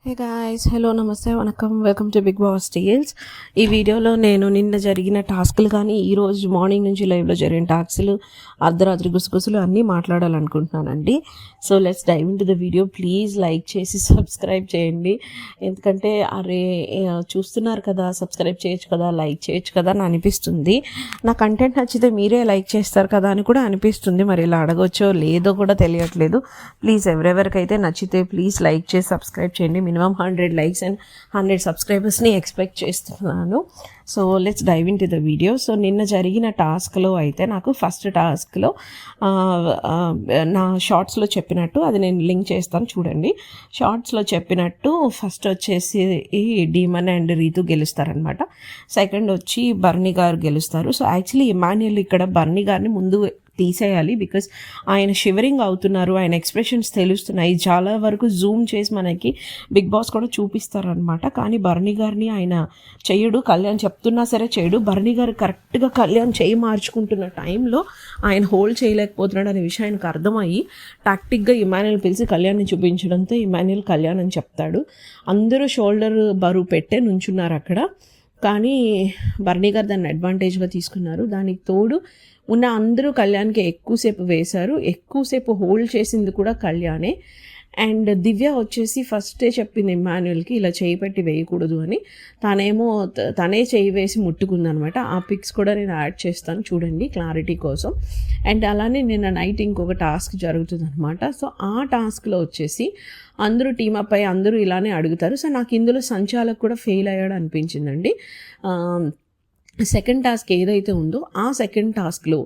Hey guys, hello, నమస్తే, వనకం, welcome to big boss టీల్స్. ఈ వీడియోలో నేను నిన్న జరిగిన టాస్క్లు కానీ ఈరోజు మార్నింగ్ నుంచి లైవ్లో జరిగిన టాస్క్లు, అర్ధరాత్రి గుసగుసలు అన్నీ మాట్లాడాలనుకుంటున్నానండి. So let's dive into the video. Please like చేసి సబ్స్క్రైబ్ చేయండి. ఎందుకంటే చూస్తున్నారు కదా, సబ్స్క్రైబ్ చేయొచ్చు కదా, లైక్ చేయొచ్చు కదా అని అనిపిస్తుంది. నా కంటెంట్ నచ్చితే మీరే లైక్ చేస్తారు కదా అని కూడా అనిపిస్తుంది. మరి ఇలా అడగొచ్చో లేదో కూడా తెలియట్లేదు. ప్లీజ్ ఎవరెవరికైతే నచ్చితే ప్లీజ్ లైక్ చేసి సబ్స్క్రైబ్ చేయండి. మినిమం 100 లైక్స్ అండ్ 100 సబ్స్క్రైబర్స్ని ఎక్స్పెక్ట్ చేస్తున్నాను. So let's dive into the video. So నిన్న జరిగిన టాస్క్లో అయితే నాకు ఫస్ట్ టాస్క్లో నా షార్ట్స్లో చెప్పినట్టు, అది నేను లింక్ చేస్తాను చూడండి. షార్ట్స్లో చెప్పినట్టు ఫస్ట్ వచ్చేసి డీమన్ అండ్ రీతు గెలుస్తారనమాట. సెకండ్ వచ్చి బర్నీ గారు గెలుస్తారు. సో యాక్చువల్లీ ఇమాన్యుయల్ ఇక్కడ బర్నీ గారిని ముందు తీసేయాలి, బికాస్ ఆయన షివరింగ్ అవుతున్నారు, ఆయన ఎక్స్ప్రెషన్స్ తెలుస్తున్నాయి. చాలా వరకు జూమ్ చేసి మనకి బిగ్ బాస్ కూడా చూపిస్తారనమాట. కానీ బర్నీ గారిని ఆయన చెయ్యడు, కళ్యాణ్ చెప్తున్నా సరే చేయడు. బర్నీ గారు కరెక్ట్గా కళ్యాణ్ చేయి మార్చుకుంటున్న టైంలో ఆయన హోల్డ్ చేయలేకపోతున్నాడు అనే విషయం ఆయనకు అర్థమయ్యి టాక్టిక్గా ఇమాన్యుయల్ పిలిచి కళ్యాణ్ని చూపించడంతో ఇమాన్యుయల్ కళ్యాణ్ అని చెప్తాడు. అందరూ షోల్డర్ బరువు పెట్టే నుంచున్నారు అక్కడ. కానీ బర్నీ గారు దాన్ని అడ్వాంటేజ్గా తీసుకున్నారు. దానికి తోడు ఉన్న అందరూ కళ్యాణ్కి ఎక్కువసేపు వేశారు. ఎక్కువసేపు హోల్డ్ చేసింది కూడా కళ్యాణే. అండ్ దివ్య వచ్చేసి ఫస్టే చెప్పింది ఇమాన్యుయల్కి ఇలా చేయి పెట్టి వేయకూడదు అని. తనే చేయి వేసి ముట్టుకుందనమాట. ఆ పిక్స్ కూడా నేను యాడ్ చేస్తాను చూడండి క్లారిటీ కోసం. అండ్ అలానే నిన్న నైట్ ఇంకొక టాస్క్ జరుగుతుంది అనమాట. సో ఆ టాస్క్లో వచ్చేసి అందరూ టీమప్ అయ్యి అందరూ ఇలానే అడుగుతారు. సో నాకు ఇందులో సంచాలక్ కూడా ఫెయిల్ అయ్యాడు అనిపించిందండి. సెకండ్ టాస్క్ ఏదైతే ఉందో ఆ సెకండ్ టాస్క్లో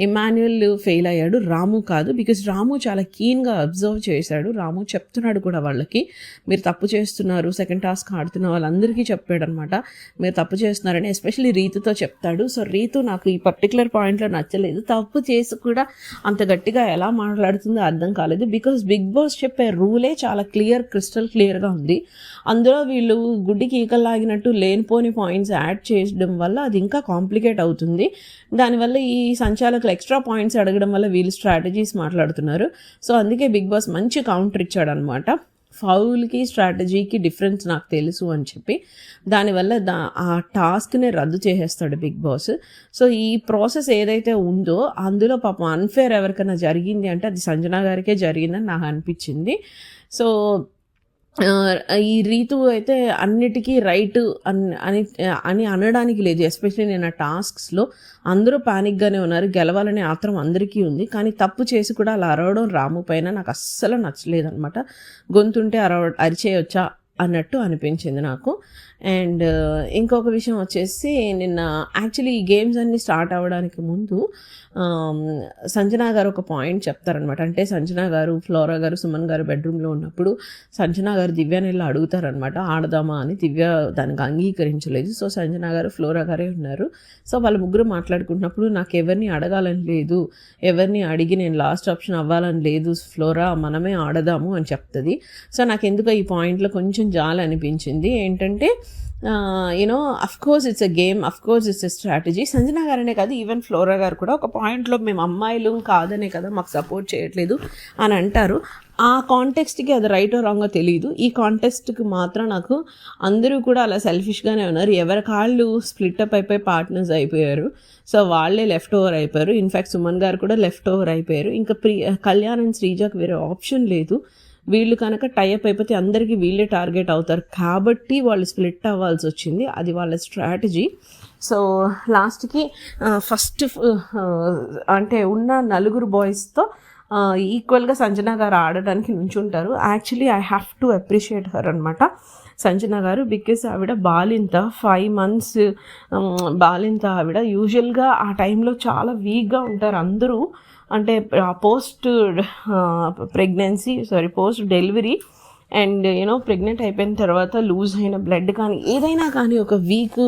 ఇమాన్యుయల్ ఫెయిల్ అయ్యాడు, రాము కాదు. బికాజ్ రాము చాలా కీన్గా అబ్జర్వ్ చేశాడు. రాము చెప్తున్నాడు కూడా వాళ్ళకి, మీరు తప్పు చేస్తున్నారు, సెకండ్ టాస్క్ ఆడుతున్న వాళ్ళందరికీ చెప్పాడు అనమాట, మీరు తప్పు చేస్తున్నారని. ఎస్పెషల్లీ రీతుతో చెప్తాడు. సో రీతు నాకు ఈ పర్టికులర్ పాయింట్లో నచ్చలేదు. తప్పు చేసి కూడా అంత గట్టిగా ఎలా మాట్లాడుతుందో అర్థం కాలేదు. బికాజ్ బిగ్ బాస్ చెప్పే రూలే చాలా క్రిస్టల్ క్లియర్గా ఉంది. అందులో వీళ్ళు గుడ్డికి ఈకల్లాగినట్టు లేనిపోని పాయింట్స్ యాడ్ చేయడం వల్ల అది ఇంకా కాంప్లికేట్ అవుతుంది. దానివల్ల ఈ సంచాలకులు ఎక్స్ట్రా పాయింట్స్ అడగడం వల్ల వీళ్ళు స్ట్రాటజీస్ మాట్లాడుతున్నారు. సో అందుకే బిగ్ బాస్ మంచి కౌంటర్ ఇచ్చాడు అనమాట. ఫౌల్కి స్ట్రాటజీకి డిఫరెన్స్ నాకు తెలుసు అని చెప్పి దానివల్ల ఆ టాస్క్ని రద్దు చేసేస్తాడు బిగ్ బాస్. సో ఈ ప్రాసెస్ ఏదైతే ఉందో అందులో పాపం అన్ఫేర్ ఎవరికైనా జరిగింది అంటే అది సంజన గారికే జరిగిందని నాకు అనిపించింది. సో ఈ రీతు అయితే అన్నిటికీ రైట్ అని అనడానికి లేదు. ఎస్పెషల్లీ నేను టాస్క్స్లో అందరూ ప్యానిక్గానే ఉన్నారు, గెలవాలనే ఆత్రం అందరికీ ఉంది. కానీ తప్పు చేసి కూడా అలా అరవడం రాము పైన నాకు అస్సలు నచ్చలేదు అనమాట. గొంతుంటే అరిచేయొచ్చా అన్నట్టు అనిపించింది నాకు. అండ్ ఇంకొక విషయం వచ్చేసి నిన్న యాక్చువల్లీ ఈ గేమ్స్ అన్నీ స్టార్ట్ అవ్వడానికి ముందు సంజన గారు ఒక పాయింట్ చెప్తారనమాట. అంటే సంజన గారు, ఫ్లోరా గారు, సుమన్ గారు బెడ్రూమ్లో ఉన్నప్పుడు సంజన గారు దివ్యాని ఇలా అడుగుతారనమాట, ఆడదామా అని. దివ్య దానికి అంగీకరించలేదు. సో సంజన గారు, ఫ్లోరా గారే ఉన్నారు. సో వాళ్ళ ముగ్గురు మాట్లాడుకుంటున్నప్పుడు నాకు ఎవరిని అడగాలని లేదు, ఎవరిని అడిగి నేను లాస్ట్ ఆప్షన్ అవ్వాలని లేదు, ఫ్లోరా మనమే ఆడదాము అని చెప్తుంది. సో నాకు ఎందుకో ఈ పాయింట్లో కొంచెం జాలి అనిపించింది. ఏంటంటే of course it's a game, of course it's a strategy. Sanjana గారనే కాదు, ఈవెన్ ఫ్లోరా గారు కూడా ఒక పాయింట్లో మేము అమ్మాయిలు కాదనే కదా మాకు సపోర్ట్ చేయట్లేదు అని అంటారు. ఆ కాంటెక్స్ట్కి అది రైటో రాంగో తెలియదు. ఈ కాంటెక్స్ట్కి మాత్రం నాకు అందరూ కూడా అలా సెల్ఫిష్గానే ఉన్నారు. ఎవరి కాళ్ళు స్ప్లిట్టప్ అయిపోయి పార్ట్నర్స్ అయిపోయారు. సో వాళ్ళే లెఫ్ట్ ఓవర్ అయిపోయారు. ఇన్ఫ్యాక్ట్ సుమన్ గారు కూడా లెఫ్ట్ ఓవర్ అయిపోయారు. ఇంకా కళ్యాణ్ అండ్ శ్రీజాకి వేరే ఆప్షన్ లేదు. వీళ్ళు కనుక టైఅప్ అయిపోతే అందరికీ వీళ్ళే టార్గెట్ అవుతారు కాబట్టి వాళ్ళు స్ప్లిట్ అవ్వాల్సి వచ్చింది. అది వాళ్ళ స్ట్రాటజీ. సో లాస్ట్కి ఫస్ట్ అంటే ఉన్న నలుగురు బాయ్స్తో ఈక్వల్గా సంజన గారు ఆడడానికి నుంచుంటారు. Actually I have to appreciate her అనమాట, సంజన గారు. బికాస్ ఆవిడ బాలింత 5 months బాలింత ఆవిడ. యూజువల్గా ఆ టైంలో చాలా వీక్గా ఉంటారు అందరూ. అంటే పోస్ట్ డెలివరీ అండ్ ప్రెగ్నెంట్ అయిపోయిన తర్వాత లూజ్ అయిన బ్లడ్ కానీ ఏదైనా కానీ ఒక వీక్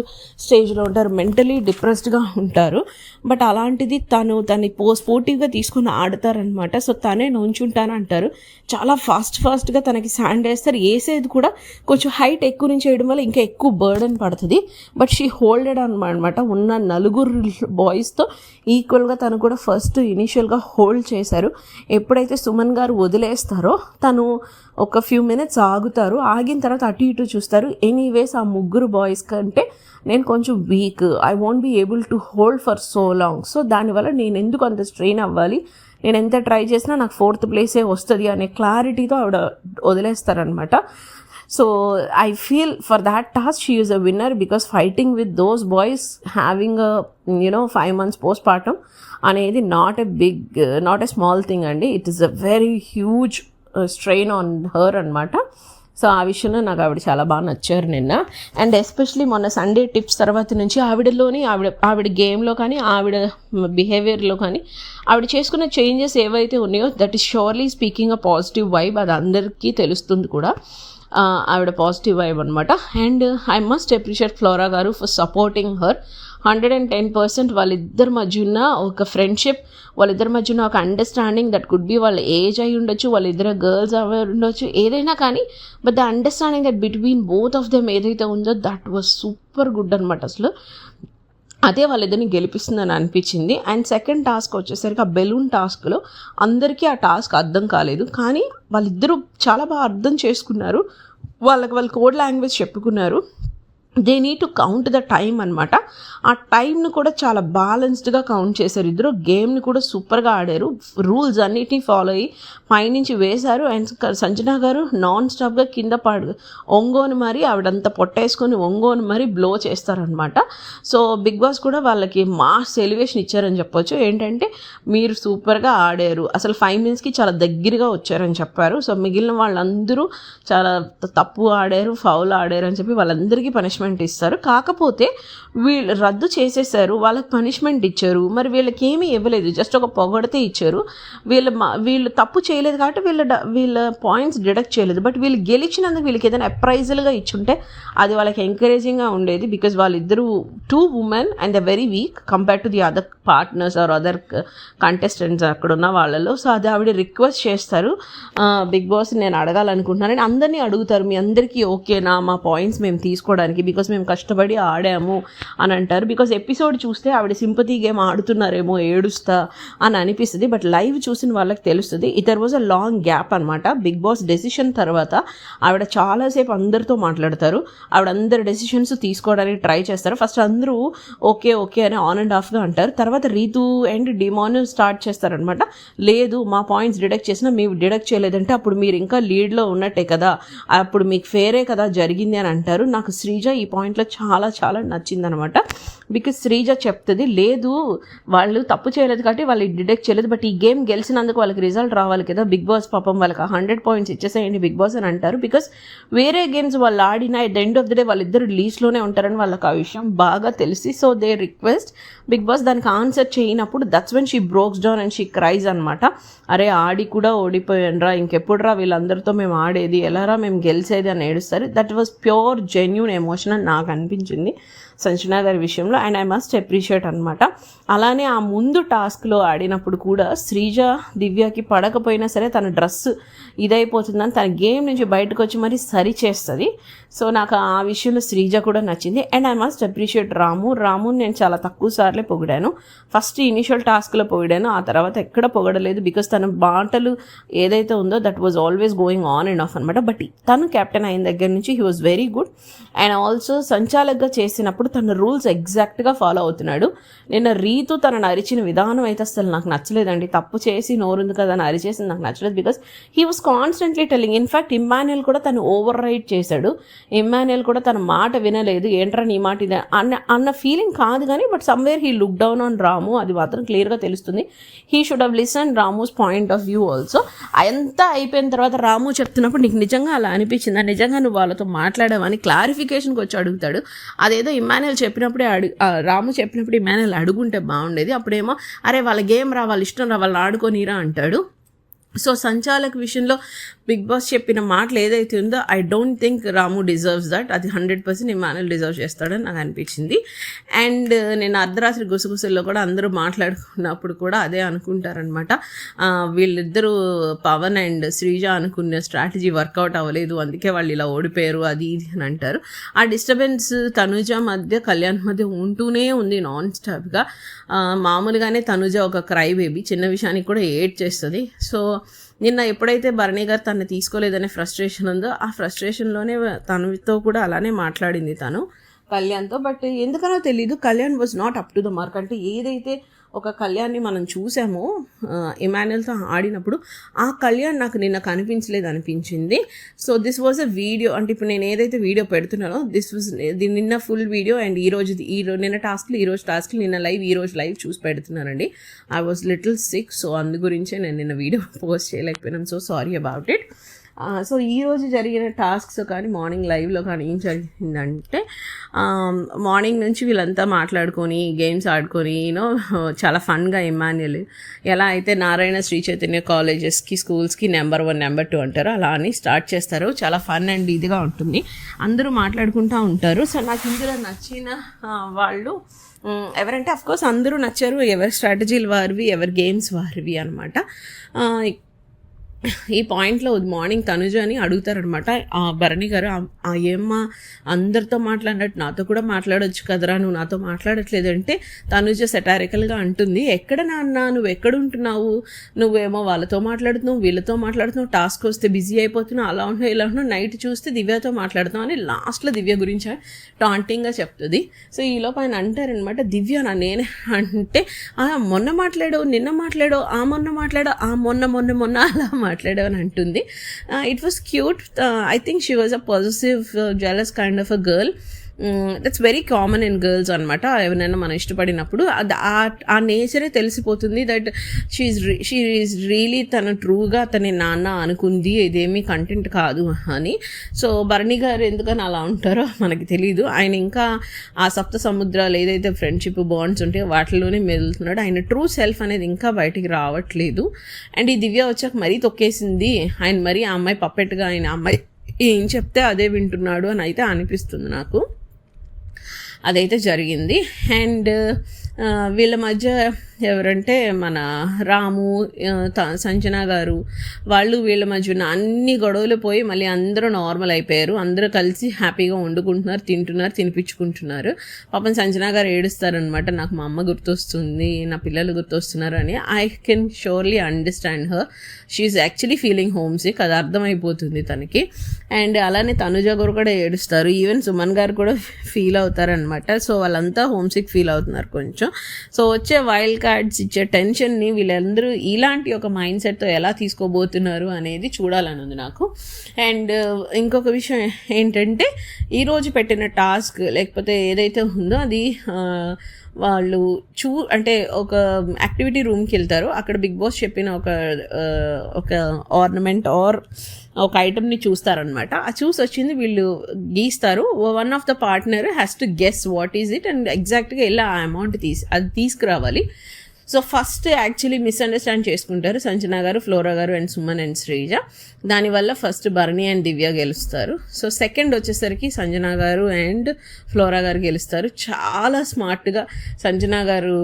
స్టేజ్లో ఉంటారు, మెంటలీ డిప్రెస్డ్గా ఉంటారు. బట్ అలాంటిది తనని స్పోర్టివ్గా తీసుకుని ఆడతారనమాట. సో తనే నుంచుంటానంటారు. చాలా ఫాస్ట్గా తనకి శాండ్ వేస్తారు. వేసేది కూడా కొంచెం హైట్ ఎక్కువ నుంచి వేయడం వల్ల ఇంకా ఎక్కువ బర్డన్ పడుతుంది. బట్ షీ హోల్డెడ్ అనమాట. ఉన్న నలుగురు బాయ్స్తో ఈక్వల్గా తను కూడా ఫస్ట్ ఇనిషియల్గా హోల్డ్ చేశారు. ఎప్పుడైతే సుమన్ గారు వదిలేస్తారో తను ఒక ఫ్యూ మినిట్స్ ఆగుతారు, ఆగిన తర్వాత అటు ఇటు చూస్తారు. ఎనీవేస్ ఆ ముగ్గురు బాయ్స్ కంటే నేను కొంచెం weak, I won't be able to hold for so long, so దానివల్ల నేను ఎందుకు అంత స్ట్రెయిన్ అవ్వాలి, నేను ఎంత ట్రై చేసినా నాకు 4th ప్లేసే వస్తుంది అనే క్లారిటీతో ఆవిడ వదిలేస్తారనమాట. So I feel for that task she is a winner because fighting with those boys having 5 months postpartum అనేది నాట్ ఎ స్మాల్ థింగ్ అండి. It is a very huge strain on her అనమాట. So ఆ విషయంలో నాకు ఆవిడ చాలా బాగా నచ్చారు నిన్న. అండ్ ఎస్పెషలీ మొన్న సండే టిప్స్ తర్వాత నుంచి ఆవిడ గేమ్లో కానీ ఆవిడ బిహేవియర్లో కానీ ఆవిడ చేసుకున్న చేంజెస్ ఏవైతే ఉన్నాయో that is surely speaking a positive vibe. అది అందరికీ తెలుస్తుంది కూడా, ఆవిడ పాజిటివ్ వైబ్ అనమాట. And I must appreciate flora గారు ఫర్ సపోర్టింగ్ హర్ 110%. వాళ్ళిద్దరి మధ్య ఉన్న ఒక ఫ్రెండ్షిప్, వాళ్ళిద్దరి మధ్య ఉన్న ఒక అండర్స్టాండింగ్ దట్ కుడ్ బి వాళ్ళ ఏజ్ అయి ఉండొచ్చు, వాళ్ళిద్దరు గర్ల్స్ అవి ఉండొచ్చు, ఏదైనా కానీ but the understanding that between both of them ఏదైతే ఉందో దట్ వాజ్ సూపర్ గుడ్ అనమాట. అసలు అదే వాళ్ళిద్దరిని గెలిపిస్తుందని అనిపించింది. అండ్ సెకండ్ టాస్క్ వచ్చేసరికి ఆ బెలూన్ టాస్క్లో అందరికీ ఆ టాస్క్ అర్థం కాలేదు, కానీ వాళ్ళిద్దరూ చాలా బాగా అర్థం చేసుకున్నారు, వాళ్ళ కోడ్ లాంగ్వేజ్ చెప్పుకున్నారు. They need to count the time అనమాట. ఆ టైంను కూడా చాలా బ్యాలెన్స్డ్గా కౌంట్ చేశారు ఇద్దరు. గేమ్ని కూడా సూపర్గా ఆడారు, రూల్స్ అన్నిటినీ ఫాలో అయ్యి పైనుంచి వేశారు. అండ్ సంజన గారు నాన్ స్టాప్గా కింద ఒంగోని మరి ఆవిడంతా పొట్టేసుకొని ఒంగోని మరి బ్లో చేస్తారనమాట. సో బిగ్ బాస్ కూడా వాళ్ళకి మాస్ ఎలివేషన్ ఇచ్చారని చెప్పొచ్చు. ఏంటంటే మీరు సూపర్గా ఆడారు, అసలు 5 minutesకి చాలా దగ్గరగా వచ్చారని చెప్పారు. సో మిగిలిన వాళ్ళందరూ చాలా తప్పు ఆడారు, ఫౌల్ ఆడారు అని చెప్పి వాళ్ళందరికీ పనిష్మెంట్ ఇస్తారు. కాకపోతే వీళ్ళు రద్దు చేసేసారు, వాళ్ళకి పనిష్మెంట్ ఇచ్చారు, మరి వీళ్ళకి ఏమీ ఇవ్వలేదు, జస్ట్ ఒక పొగడితే ఇచ్చారు. వీళ్ళు తప్పు చేయలేదు కాబట్టి వీళ్ళ పాయింట్స్ డిడక్ట్ చేయలేదు. బట్ వీళ్ళు గెలిచినందుకు వీళ్ళకి ఏదైనా అప్రైజల్గా ఇచ్చుంటే అది వాళ్ళకి ఎంకరేజింగ్గా ఉండేది. బికాజ్ వాళ్ళిద్దరూ 2 women and the very weak compare to the other partners or other contestants అక్కడ ఉన్న వాళ్ళలో. సో అది ఆవిడ రిక్వెస్ట్ చేస్తారు, బిగ్ బాస్ నేను అడగాలనుకుంటున్నాను అని అందరినీ అడుగుతారు, మీ అందరికీ ఓకేనా మా పాయింట్స్ మేము తీసుకోవడానికి, బికాస్ మేము కష్టపడి ఆడాము అని అంటారు. బికాస్ ఎపిసోడ్ చూస్తే ఆవిడ సింపతి గేమ్ ఆడుతున్నారేమో ఏడుస్తా అని అనిపిస్తుంది, బట్ లైవ్ చూసిన వాళ్ళకి తెలుస్తుంది. Either was a long gap అనమాట. బిగ్ బాస్ డెసిషన్ తర్వాత ఆవిడ చాలాసేపు అందరితో మాట్లాడతారు, ఆవిడ అందరి డెసిషన్స్ తీసుకోవడానికి ట్రై చేస్తారు. ఫస్ట్ అందరూ ఓకే ఓకే అని ఆన్ అండ్ ఆఫ్గా అంటారు, తర్వాత రీతు అండ్ డిమాన్ స్టార్ట్ చేస్తారనమాట. లేదు మా పాయింట్స్ డిడక్ట్ చేసినా మీరు డిడక్ట్ చేయలేదంటే అప్పుడు మీరు ఇంకా లీడ్లో ఉన్నట్టే కదా, అప్పుడు మీకు ఫేరే కదా జరిగింది అని అంటారు. నాకు శ్రీజ ఈ పాయింట్లో చాలా చాలా నచ్చిందనమాట. బికాజ్ శ్రీజ చెప్తుంది, లేదు వాళ్ళు తప్పు చేయలేదు కాబట్టి వాళ్ళు డిడక్ట్ చేయలేదు, బట్ ఈ గేమ్ గెలిచినందుకు వాళ్ళకి రిజల్ట్ రావాలి కదా, బిగ్ బాస్ పాపం వాళ్ళకి 100 points ఇచ్చేసేయండి బిగ్ బాస్ అని అంటారు. బికాస్ వేరే గేమ్స్ వాళ్ళు ఆడినా at the end of the day వాళ్ళిద్దరు లీస్ట్లోనే ఉంటారని వాళ్ళకి ఆ విషయం బాగా తెలిసి, so they request Bigg Boss దానికి ఆన్సర్ చేయనప్పుడు that's when she brokes down and she cries అనమాట. అరే ఆడి కూడా ఓడిపోయానరా, ఇంకెప్పుడురా వీళ్ళందరితో మేము ఆడేది, ఎలారా మేము గెలిచేది అని ఏడుస్తారు. That was pure genuine emotion అని నాకు అనిపించింది సంజన గారి విషయంలో. అండ్ ఐ మస్ట్ అప్రిషియేట్ అనమాట. అలానే ఆ ముందు టాస్క్లో ఆడినప్పుడు కూడా శ్రీజ దివ్యకి పడకపోయినా సరే తన డ్రెస్ ఇదైపోతుందని తన గేమ్ నుంచి బయటకు వచ్చి మరి సరి చేస్తుంది. సో నాకు ఆ విషయంలో శ్రీజ కూడా నచ్చింది. అండ్ ఐ మస్ట్ అప్రిషియేట్ రాము నేను చాలా తక్కువ సార్లే పొగిడాను. ఫస్ట్ ఇనిషియల్ టాస్క్లో పొగిడాను, ఆ తర్వాత ఎక్కడ పొగడలేదు. బికాస్ తన బాటలు ఏదైతే ఉందో that was always going on and off అనమాట. బట్ తను కెప్టెన్ అయిన దగ్గర నుంచి he was very good. And also సంచాలకుగా చేసినప్పుడు తన రూల్స్ ఎగ్జాక్ట్గా ఫాలో అవుతున్నాడు. నిన్న రీతు తనను అరిచిన విధానం అయితే అసలు నాకు నచ్చలేదండి. తప్పు చేసి నోరుంది కదా అని అరిచేసింది నాకు నచ్చలేదు. Because he was constantly telling. In fact Immanuel కూడా తను ఓవర్ రైట్ చేశాడు. ఇమ్మాన్యుయల్ కూడా తన మాట వినలేదు, ఏంట్రా నీ మాట ఇదే అన్న ఫీలింగ్ కాదు కానీ but somewhere he look down on Ramu, అది మాత్రం క్లియర్గా తెలుస్తుంది. He should have listen Ramu's point of view also. అంతా అయిపోయిన తర్వాత రాము చెప్తున్నప్పుడు నీకు నిజంగా అలా అనిపించిందా, నిజంగా నువ్వు వాళ్ళతో మాట్లాడావని క్లారిఫికేషన్కి వచ్చి అడుగుతాడు. అదేదో ఇమ్మాన్యుయల్ చెప్పినప్పుడే రాము చెప్పినప్పుడు ఇమ్మాన్యుయల్ అడుగుంటే బాగుండేది. అప్పుడేమో అరే వాళ్ళ గేమ్ రా, వాళ్ళ ఇష్టం రా, వాళ్ళు ఆడుకోనిరా అంటాడు. సో సంచాలక్ విషయంలో బిగ్ బాస్ చెప్పిన మాటలు ఏదైతే ఉందో I don't think Ramu deserves that. అది 100% ఇమ్మాన్యుయల్ డిజర్వ్ చేస్తాడని నాకు అనిపించింది. అండ్ నేను అర్ధరాత్రి గుసగుసల్లో కూడా అందరూ మాట్లాడుకున్నప్పుడు కూడా అదే అనుకుంటారనమాట, వీళ్ళిద్దరూ పవన్ అండ్ శ్రీజ అనుకున్న స్ట్రాటజీ వర్కౌట్ అవ్వలేదు, అందుకే వాళ్ళు ఇలా ఓడిపోయారు అది ఇది అని అంటారు. ఆ డిస్టర్బెన్స్ తనుజ మధ్య కళ్యాణ్ మధ్య ఉంటూనే ఉంది నాన్ స్టాప్గా. మామూలుగానే తనుజ ఒక క్రై బేబీ, చిన్న విషయానికి కూడా ఏడ్ చేస్తుంది. సో నిన్న ఎప్పుడైతే భరణి గారు తను తీసుకోలేదనే ఫ్రస్ట్రేషన్ ఉందో ఆ ఫ్రస్ట్రేషన్లోనే తనతో కూడా అలానే మాట్లాడింది తను కళ్యాణ్తో. బట్ ఎందుకనో తెలీదు, Kalyan was not up to the mark. అంటే ఏదైతే ఒక కళ్యాణ్ని మనం చూసామో ఇమాన్యుయల్తో ఆడినప్పుడు ఆ కళ్యాణ్ నాకు నిన్న కనిపించలేదు అనిపించింది. So this was a video, అంటే ఇప్పుడు నేను ఏదైతే వీడియో పెడుతున్నానో దిస్ వాజ్ నిన్న ఫుల్ వీడియో అండ్ నిన్న టాస్క్లు ఈరోజు టాస్క్లు, నిన్న లైవ్ ఈరోజు లైవ్ చూసి పెడుతున్నానండి. I was little sick, so అందు గురించే నేను నిన్న వీడియో పోస్ట్ చేయలేకపోయినాను. So sorry about it. So ఈరోజు జరిగిన టాస్క్స్ కానీ మార్నింగ్ లైవ్లో కానీ ఏం జరిగిందంటే మార్నింగ్ నుంచి వీళ్ళంతా మాట్లాడుకొని గేమ్స్ ఆడుకొని చాలా ఫన్గా ఇమాన్యుయల్ ఎలా అయితే నారాయణ శ్రీ చైతన్య కాలేజెస్కి స్కూల్స్కి నెంబర్ 1 నెంబర్ 2 అంటారో అలా అని స్టార్ట్ చేస్తారు. చాలా ఫన్ అండ్ ఇదిగా ఉంటుంది, అందరూ మాట్లాడుకుంటూ ఉంటారు. సో నాకు ఇందులో నచ్చిన వాళ్ళు ఎవరంటే అఫ్కోర్స్ అందరూ నచ్చారు, ఎవరి స్ట్రాటజీలు వారివి, ఎవరి గేమ్స్ వారివి అనమాట. ఈ పాయింట్లో మార్నింగ్ తనుజ అని అడుగుతారనమాట ఆ భరణి గారు, ఏమ్మా అందరితో మాట్లాడినట్టు నాతో కూడా మాట్లాడొచ్చు కదరా, నువ్వు నాతో మాట్లాడట్లేదంటే తనుజ సెటారికల్గా అంటుంది, ఎక్కడ నాన్న నువ్వు ఎక్కడ ఉంటున్నావు, నువ్వేమో వాళ్ళతో మాట్లాడుతున్నావు వీళ్ళతో మాట్లాడుతున్నావు, టాస్క్ వస్తే బిజీ అయిపోతున్నావు, అలా ఉంటున్నావు ఇలా ఉంటున్నావు, నైట్ చూస్తే దివ్యతో మాట్లాడుతున్నావు అని లాస్ట్లో దివ్య గురించి టాంటింగ్గా చెప్తుంది. సో ఈలోపు ఆయన అంటారనమాట, దివ్య నా నేనే అంటే మొన్న మాట్లాడో నిన్న మాట్లాడో మొన్న మాట్లాడో మొన్న అలా మాట్లాడమని అంటుంది. It was cute. I think she was a positive jealous kind of a girl. That's very common in girls అనమాట. ఎవరైనా మనం ఇష్టపడినప్పుడు ఆ నేచరే తెలిసిపోతుంది దట్ షీ ఈజ్ రియలీ తన ట్రూగా తన నాన్న అనుకుంది, ఇదేమీ కంటెంట్ కాదు అని. సో భరణి గారు ఎందుకని అలా ఉంటారో మనకి తెలీదు. ఆయన ఇంకా ఆ సప్త సముద్రాలు ఏదైతే ఫ్రెండ్షిప్ బాండ్స్ ఉంటాయో వాటిలోనే మెదులుతున్నాడు. ఆయన ట్రూ సెల్ఫ్ అనేది ఇంకా బయటికి రావట్లేదు. అండ్ ఈ దివ్య వచ్చాక మరీ తొక్కేసింది ఆయన, మరీ ఆ అమ్మాయి పప్పెట్గా ఆయన అమ్మాయి ఏం చెప్తే అదే వింటున్నాడు అని అయితే అనిపిస్తుంది నాకు. అదైతే జరిగింది. అండ్ వీళ్ళ మధ్య ఎవరంటే మన రాము సంజన గారు వాళ్ళు వీళ్ళ మధ్య ఉన్న అన్ని గొడవలు పోయి మళ్ళీ అందరూ నార్మల్ అయిపోయారు. అందరూ కలిసి హ్యాపీగా వండుకుంటున్నారు, తింటున్నారు, తినిపించుకుంటున్నారు. పాపం సంజన గారు ఏడుస్తారనమాట, నాకు మా అమ్మ గుర్తొస్తుంది, నా పిల్లలు గుర్తొస్తున్నారు అని. I can surely understand her. She is actually feeling homesick, అది అర్థమైపోతుంది తనకి. అండ్ అలానే తనుజ గారు కూడా ఏడుస్తారు, ఈవెన్ సుమన్ గారు కూడా ఫీల్ అవుతారనమాట. సో వాళ్ళంతా హోమ్ సిక్ ఫీల్ అవుతున్నారు కొంచెం. సో వచ్చే వైల్డ్ కార్డ్స్ ఇచ్చే టెన్షన్ని వీళ్ళందరూ ఇలాంటి ఒక మైండ్ సెట్తో ఎలా తీసుకోబోతున్నారు అనేది చూడాలని ఉంది నాకు. అండ్ ఇంకొక విషయం ఏంటంటే ఈరోజు పెట్టిన టాస్క్ లేకపోతే ఏదైతే ఉందో అది వాళ్ళు అంటే ఒక యాక్టివిటీ రూమ్కి వెళ్తారు, అక్కడ బిగ్ బాస్ చెప్పిన ఒక ఆర్నమెంట్ ఆర్ ఒక ఐటమ్ని చూస్తారనమాట. ఆ చూసి వచ్చింది వీళ్ళు గీస్తారు. One of the partner has to guess what is it and ఎగ్జాక్ట్గా వెళ్ళి ఆ అమౌంట్ అది తీసుకురావాలి. సో ఫస్ట్ యాక్చువల్లీ మిస్అండర్స్టాండ్ చేసుకుంటారు సంజన గారు, ఫ్లోరా గారు అండ్ సుమన్ అండ్ శ్రీజ. దానివల్ల ఫస్ట్ భరణి అండ్ దివ్య గెలుస్తారు. సో సెకండ్ వచ్చేసరికి సంజన గారు అండ్ ఫ్లోరా గారు గెలుస్తారు. చాలా స్మార్ట్గా సంజన గారు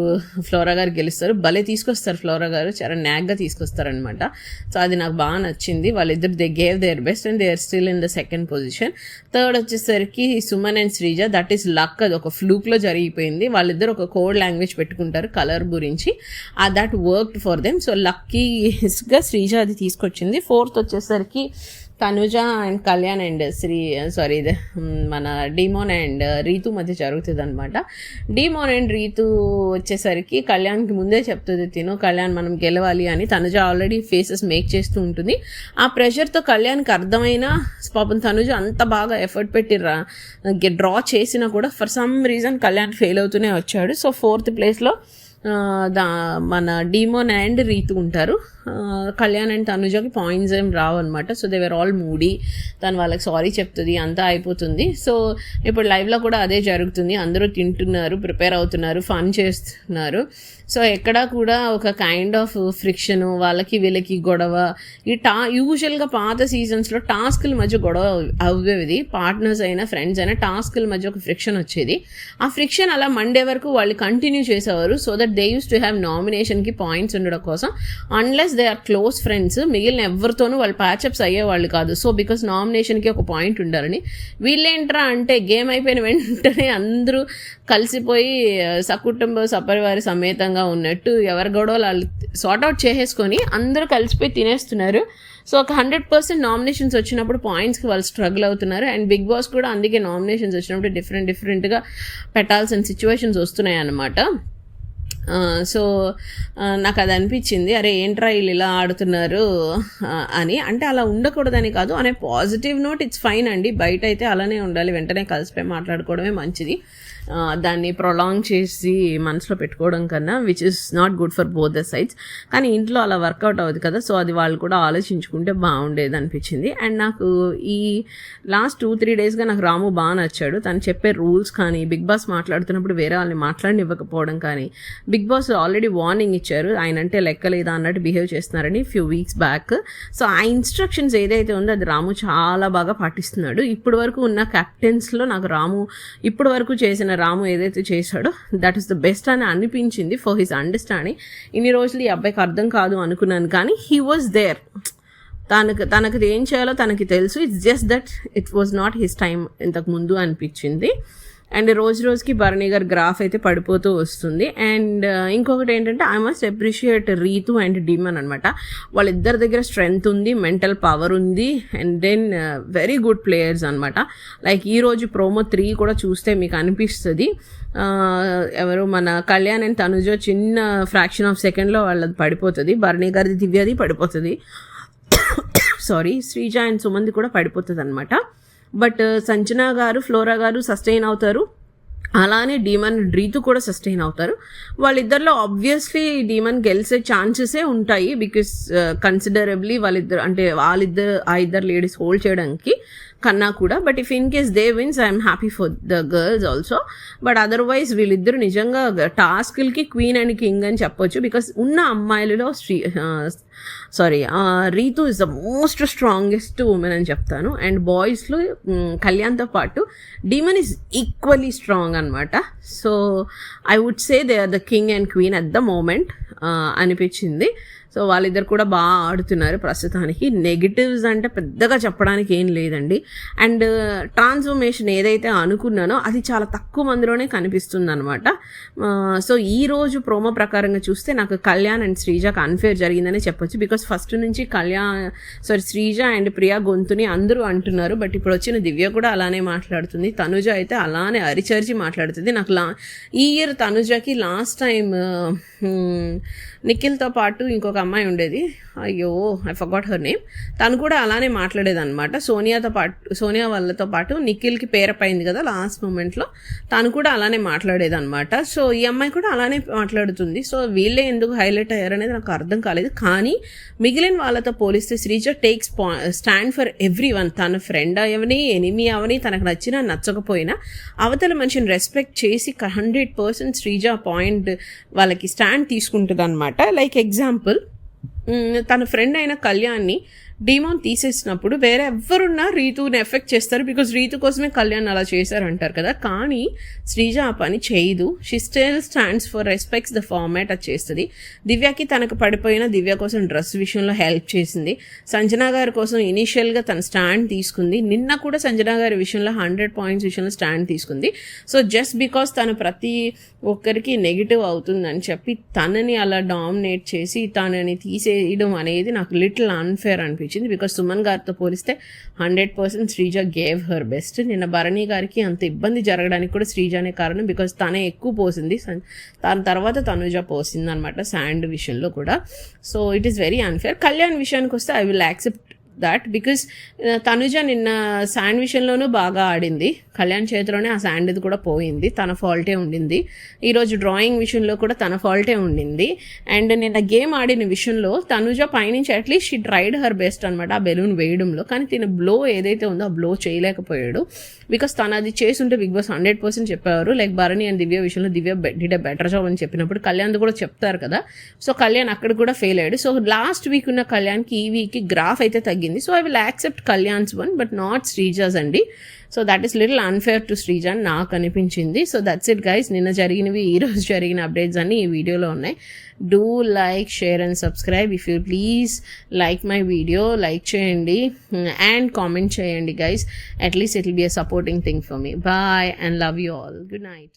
ఫ్లోరా గారు గెలుస్తారు. భలే తీసుకొస్తారు ఫ్లోరా గారు, చాలా న్యాక్గా తీసుకొస్తారనమాట. సో అది నాకు బాగా నచ్చింది. వాళ్ళిద్దరు they gave their best and they are still in the second position. Third వచ్చేసరికి Suman and Sreeja, that is luck, అది ఒక ఫ్లూక్లో జరిగిపోయింది. వాళ్ళిద్దరు ఒక కోడ్ లాంగ్వేజ్ పెట్టుకుంటారు కలర్ గురించి, that worked for them. So లక్కీగా శ్రీజ అది తీసుకొచ్చింది. ఫోర్త్ వచ్చేసరికి తనుజ అండ్ కళ్యాణ్ అండ్ మన డీమోన్ అండ్ రీతు మధ్య జరుగుతుంది అనమాట. డీమోన్ అండ్ రీతు వచ్చేసరికి కళ్యాణ్కి ముందే చెప్తుంది కళ్యాణ్ మనం గెలవాలి అని. తనుజ ఆల్రెడీ ఫేసెస్ మేక్ చేస్తూ ఉంటుంది. ఆ ప్రెషర్తో కళ్యాణ్కి అర్థమైనా పాపం తనుజ అంత బాగా ఎఫర్ట్ పెట్టి డ్రా చేసినా కూడా for some reason Kalyan fail అవుతూనే వచ్చాడు. సో ఫోర్త్ ప్లేస్లో మన డీమోన్ అండ్ రీతు ఉంటారు. కళ్యాణ్ అండ్ తనుజకి పాయింట్స్ ఏం రావు అనమాట. So they were all moody. తను వాళ్ళకి సారీ చెప్తుంది, అంతా అయిపోతుంది. సో ఇప్పుడు లైవ్లో కూడా అదే జరుగుతుంది. అందరూ తింటున్నారు, ప్రిపేర్ అవుతున్నారు, ఫన్ చేస్తున్నారు. సో ఎక్కడా కూడా ఒక కైండ్ ఆఫ్ ఫ్రిక్షన్, వాళ్ళకి వీళ్ళకి గొడవ. యూజువల్గా పాత సీజన్స్లో టాస్క్ల మధ్య గొడవ అవ్వేది, పార్ట్నర్స్ అయినా ఫ్రెండ్స్ అయినా టాస్క్ల మధ్య ఒక ఫ్రిక్షన్ వచ్చేది. ఆ ఫ్రిక్షన్ అలా మండే వరకు వాళ్ళు కంటిన్యూ చేసేవారు. So that they use to have నామినేషన్కి పాయింట్స్ ఉండడం కోసం. Unless they are close friends, మిగిలిన ఎవరితోనూ వాళ్ళు ప్యాచప్స్ అయ్యేవాళ్ళు కాదు. సో బికాస్ నామినేషన్కి ఒక పాయింట్ ఉండాలని, వీళ్ళేంట్రా అంటే గేమ్ అయిపోయిన వెంటనే అందరూ కలిసిపోయి సకుటుంబ సపరివారి సమేతంగా ఉన్నట్టు ఎవరి గొడవలు వాళ్ళు సార్ట్అవుట్ చేసేసుకొని అందరూ కలిసిపోయి తినేస్తున్నారు. సో ఒక 100% నామినేషన్స్ వచ్చినప్పుడు పాయింట్స్కి వాళ్ళు స్ట్రగుల్ అవుతున్నారు. అండ్ బిగ్ బాస్ కూడా అందుకే నామినేషన్స్ వచ్చినప్పుడు డిఫరెంట్గా పెట్టాల్సిన సిచ్యువేషన్స్ వస్తున్నాయి అన్నమాట. సో నాకు అది అనిపించింది, అరే ఏంట్రా వీళ్ళు ఇలా ఆడుతున్నారు అని. అంటే అలా ఉండకూడదని కాదు, అనే పాజిటివ్ నోట్ ఇట్స్ ఫైన్ అండి. బయట అయితే అలానే ఉండాలి, వెంటనే కలిసిపోయి మాట్లాడుకోవడమే మంచిది. దాన్ని ప్రొలాంగ్ చేసి మనసులో పెట్టుకోవడం కన్నా, which is not good for both the sides. కానీ ఇంట్లో అలా వర్కౌట్ అవ్వదు కదా, సో అది వాళ్ళు కూడా ఆలోచించుకుంటే బాగుండేది అనిపించింది. అండ్ నాకు ఈ లాస్ట్ 2-3 డేస్గా నాకు రాము బాగా నచ్చాడు. తను చెప్పే రూల్స్ కానీ, బిగ్ బాస్ మాట్లాడుతున్నప్పుడు వేరే వాళ్ళని మాట్లాడనివ్వకపోవడం కానీ, బిగ్ బాస్ ఆల్రెడీ వార్నింగ్ ఇచ్చారు ఆయన అంటే లెక్కలేదా అన్నట్టు బిహేవ్ చేస్తున్నారని ఫ్యూ వీక్స్ బ్యాక్. సో ఆ ఇన్స్ట్రక్షన్స్ ఏదైతే ఉందో అది రాము చాలా బాగా పాటిస్తున్నాడు. ఇప్పటి వరకు ఉన్న కెప్టెన్స్లో నాకు రాము ఇప్పటి వరకు చేసిన రాము ఏదైతే చేశాడో దట్ ఈస్ ద బెస్ట్ అని అనిపించింది ఫర్ హిస్ అండర్స్టాండింగ్. ఇన్ని రోజులు ఈ అబ్బాయికి అర్థం కాదు అనుకున్నాను, కానీ హీ వాజ్ దేర్. తనకు ఏం చేయాలో తనకి తెలుసు. It's just that it was not his time ఇంతకు ముందు అనిపించింది. అండ్ రోజుకి భరణి గారి గ్రాఫ్ అయితే పడిపోతూ వస్తుంది. అండ్ ఇంకొకటి ఏంటంటే I must appreciate Rithu and Demon అనమాట. వాళ్ళిద్దరి దగ్గర స్ట్రెంగ్త్ ఉంది, మెంటల్ పవర్ ఉంది, and then very good players అనమాట. లైక్ ఈరోజు ప్రోమో 3 కూడా చూస్తే మీకు అనిపిస్తుంది ఎవరు మన కళ్యాణ్ అండ్ తనుజ చిన్న ఫ్రాక్షన్ ఆఫ్ సెకండ్లో వాళ్ళది పడిపోతుంది, భరణి గారిది దివ్యది పడిపోతుంది, సారీ శ్రీజ అండ్ సుమంది కూడా పడిపోతుంది అనమాట. బట్ సంజన గారు, ఫ్లోరా గారు సస్టైన్ అవుతారు, అలానే డీమన్ రీతు కూడా సస్టైన్ అవుతారు. వాళ్ళిద్దరిలో ఆబ్వియస్లీ డీమన్ గెలిచే ఛాన్సెసే ఉంటాయి, బికాస్ కన్సిడరబ్లీ ఆ ఇద్దరు లేడీస్ హోల్డ్ చేయడానికి కన్నా కూడా. But if in case they wins I'm happy for the girls also. But otherwise వీళ్ళిద్దరు నిజంగా టాస్క్లకి క్వీన్ అండ్ కింగ్ అని చెప్పొచ్చు, బికాస్ ఉన్న అమ్మాయిలలో Rithu is the most strongest women అని చెప్తాను. అండ్ బాయ్స్లో కళ్యాణ్తో పాటు డీమన్ ఈజ్ ఈక్వల్లీ స్ట్రాంగ్ అనమాట. So I would say they are the king and queen at the moment అనిపించింది. సో వాళ్ళిద్దరు కూడా బాగా ఆడుతున్నారు ప్రస్తుతానికి. నెగిటివ్స్ అంటే పెద్దగా చెప్పడానికి ఏం లేదండి. అండ్ ట్రాన్స్ఫర్మేషన్ ఏదైతే అనుకున్నానో అది చాలా తక్కువ మందిలోనే కనిపిస్తుంది అనమాట. సో ఈరోజు ప్రోమో ప్రకారంగా చూస్తే నాకు కళ్యాణ్ అండ్ శ్రీజకు అన్ఫేర్ జరిగిందనే చెప్పొచ్చు, బికాస్ ఫస్ట్ నుంచి శ్రీజ అండ్ ప్రియా గొంతుని అందరూ అంటున్నారు. బట్ ఇప్పుడు వచ్చిన దివ్య కూడా అలానే మాట్లాడుతుంది, తనుజ అయితే అలానే అరిచరిచి మాట్లాడుతుంది. నాకు ఈ ఇయర్ తనుజకి లాస్ట్ టైం నిఖిల్తో పాటు ఇంకొక అమ్మాయి ఉండేది, అయ్యో ఐ ఫర్గాట్ హర్ నేమ్, తను కూడా అలానే మాట్లాడేది అనమాట. సోనియా వాళ్ళతో పాటు నిఖిల్కి పేరపైంది కదా లాస్ట్ మూమెంట్లో, తను కూడా అలానే మాట్లాడేది అనమాట. సో ఈ అమ్మాయి కూడా అలానే మాట్లాడుతుంది. సో వీళ్ళే ఎందుకు హైలైట్ అయ్యారనేది నాకు అర్థం కాలేదు. కానీ మిగిలిన వాళ్ళతో పోలిస్తే Sreeja takes stand for every one. తన ఫ్రెండ్ అవని, ఎనిమీ అవని, తనకు నచ్చినా నచ్చకపోయినా అవతల మనిషిని రెస్పెక్ట్ చేసి 100% శ్రీజ పాయింట్ వాళ్ళకి స్టాండ్ తీసుకుంటుంది అనమాట. లైక్ ఎగ్జాంపుల్, తన ఫ్రెండ్ అయిన కళ్యాణ్ని డీమాన్ తీసేసినప్పుడు వేరే ఎవరున్నా రీతుని ఎఫెక్ట్ చేస్తారు, బికాజ్ రీతు కోసమే కళ్యాణ్ అలా చేశారంటారు కదా. కానీ శ్రీజ ఆ పని చేయదు. She still stands for respects the format అది చేస్తుంది. దివ్యకి తనకు పడిపోయిన దివ్య కోసం డ్రెస్ విషయంలో హెల్ప్ చేసింది. సంజన గారి కోసం ఇనీషియల్గా తన స్టాండ్ తీసుకుంది. నిన్న కూడా సంజన గారి విషయంలో 100 పాయింట్స్ విషయంలో స్టాండ్ తీసుకుంది. సో జస్ట్ బికాస్ తను ప్రతి ఒక్కరికి నెగిటివ్ అవుతుందని చెప్పి తనని అలా డామినేట్ చేసి తనని తీసేయడం అనేది నాకు లిటిల్ అన్ఫేర్ అనిపించింది. బికాస్ సుమన్ గారితో పోలిస్తే 100% శ్రీజ గేవ్ హర్ బెస్ట్. నిన్న భరణి గారికి అంత ఇబ్బంది జరగడానికి కూడా శ్రీజనే కారణం, బికాస్ తనే ఎక్కువ పోసింది, దాని తర్వాత తనుజ పోసింది అనమాట శాండ్ విషయంలో కూడా. So it is very unfair. Kalyan విషయానికి వస్తే I will accept that, because Tanuja నిన్న శాండ్ విషయంలోనూ బాగా ఆడింది. కళ్యాణ్ చేతిలోనే ఆ శాండ్ది కూడా పోయింది, తన ఫాల్టే ఉండింది. ఈరోజు డ్రాయింగ్ విషయంలో కూడా తన ఫాల్టే ఉండింది. అండ్ నిన్న గేమ్ ఆడిన విషయంలో తనుజ పైనుంచి at least she tried her best అనమాట ఆ బెలూన్ వేయడంలో. కానీ తిన బ్లో ఏదైతే ఉందో ఆ బ్లో చేయలేకపోయాడు, బికాస్ తను అది చేస్తుంటే బిగ్ బాస్ 100% చెప్పేవారు. లైక్ భరణి అండ్ దివ్య విషయంలో దివ్య డిడ్ ఎ బెటర్ జాబ్ అని చెప్పినప్పుడు కళ్యాణ్ కూడా చెప్తారు కదా. సో కళ్యాణ్ అక్కడ కూడా ఫెయిల్ అయ్యాడు. సో లాస్ట్ వీక్ ఉన్న కళ్యాణ్కి ఈ వీక్కి గ్రాఫ్ అయితే తగ్గింది. జరిగింది. So I will accept Kalyan's one but not Sreeja's అండి. So that is little unfair to Sreeja అని నాకు అనిపించింది. So that's it guys. నిన్న జరిగినవి ఈరోజు జరిగిన అప్డేట్స్ అన్నీ ఈ వీడియోలో ఉన్నాయి. Do like, share and subscribe. If you please like my video, like చేయండి అండ్ కామెంట్ చేయండి guys. At least it will be a supporting thing for me. Bye and love you all. Good night.